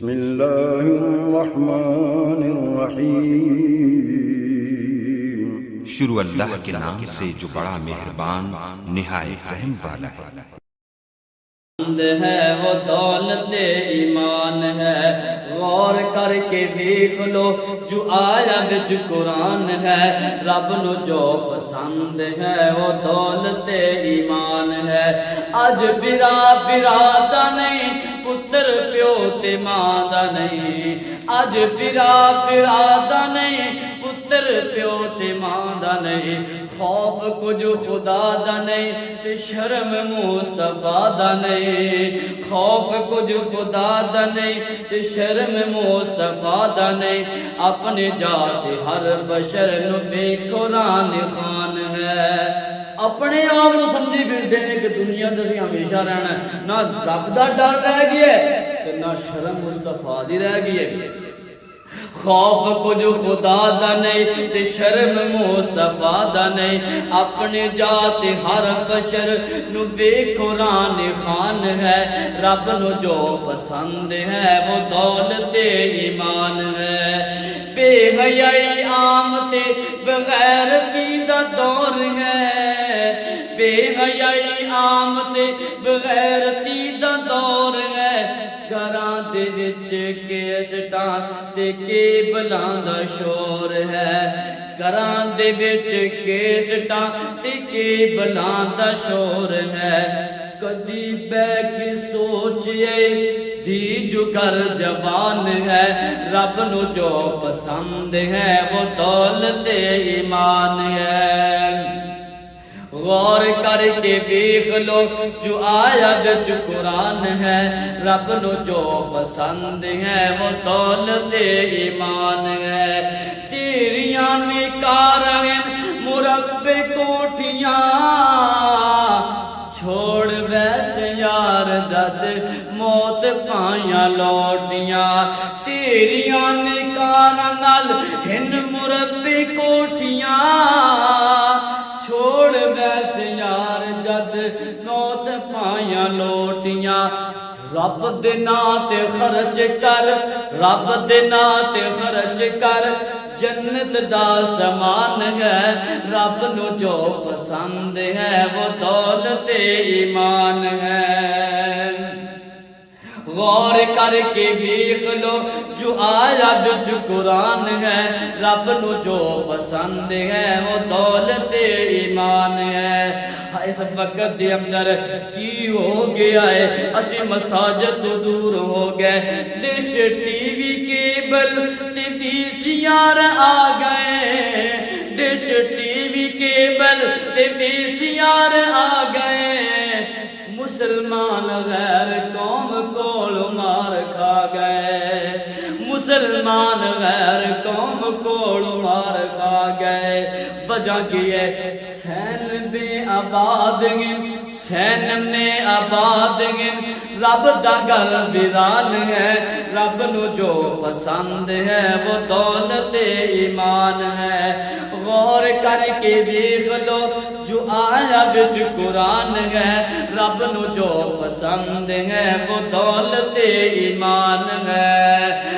بسم اللہ الرحمن الرحیم۔ شروع اللہ کے نام سے جو بڑا مہربان نہایت رحم والا ہے۔ ہے وہ دولت ایمان ہے، غور کر کے دیکھ لو جو آیا بچ قرآن ہے، رب نو جو پسند ہے وہ دولت ایمان ہے۔ اج برا دا نہیں، پتر پیو تے ماں دا نہیں، اج برا دا نہیں، پتر پیو تے ماں دا نہیں، خوف کچھ خدا دا نہیں تے شرم مصطفیٰ دا نہیں، خوف کچھ خدا دا نہیں تے شرم مصطفیٰ دا نہیں، اپنے جات ہر بشر نو بے قرآن خان ہے۔ اپنے آپ نو سمجھی پھرتے ہیں کہ دنیا دسی ہمیشہ رہنا ہے، نہ رب دا ڈر رہ گیا ہے نہ شرم مصطفیٰ دی رہ گئی ہے۔ خوف کچھ خدا دا نہیں تے شرم مصطفیٰ دا نہیں، اپنے جات ہر بشر نو بے قرآن خان ہے، رب نو جو پسند ہے وہ دولت ایمان ہے۔ بے حیائی عام تے بغیرتی دا دور ہے، بے حیائی عام تے بغیرتی دا دور ہے، گھراں دے وچ کیسٹاں تے کیبلاں دا شور ہے، گھراں دے وچ کیسٹاں تے کیبلاں دا شور ہے، کدی بہ کے سوچئے دی جو کر جوان ہے، رب نو جو پسند ہے وہ دولت ایمان ہے۔ غور کر کے دیکھ لو جو آیا بچ قرآن ہے، رب نو جو پسند ہے وہ دولت ایمان ہے۔ تیریاں نکار ہیں مربع کوٹھیاں، چھوڑ ویسے یار جد موت پائیاں لوٹیاں، تیریاں نکار نال ہن مربع کوٹھیاں، چھوڑ ویسے یار جد موت پائیاں لوٹیاں، رب دے ناں تے خرچ کر، رب دے ناں تے خرچ کر، جنت دا سامان ہے، رب نو جو پسند ہے وہ دولت ایمان ہے۔ غور کر کے دیکھ لو جو آیا بچ قرآن ہے، رب نو جو پسند ہے وہ دولت ایمان ہے۔ اس وقت دے اندر کی ہو گیا ہے، اسی مساجد تو دور ہو گئے، ڈش ٹی وی کیبل تے وی سی آر آ گئے، ڈش ٹی وی کیبل تے وی سی آر آ گئے، مسلمان غیر قوم کول مار کھا گئے، مسلمان غیر قوم کول مار کھا گئے، وجہ کی ہے سین بے آباد گن، سین میں آباد گن، رب دا گھر ویران ہے، رب نو جو پسند ہے وہ دولت ایمان ہے۔ غور کر کے دیکھ لو جو آیا بچ قرآن ہے، رب نو جو پسند ہے وہ دولت ایمان ہے۔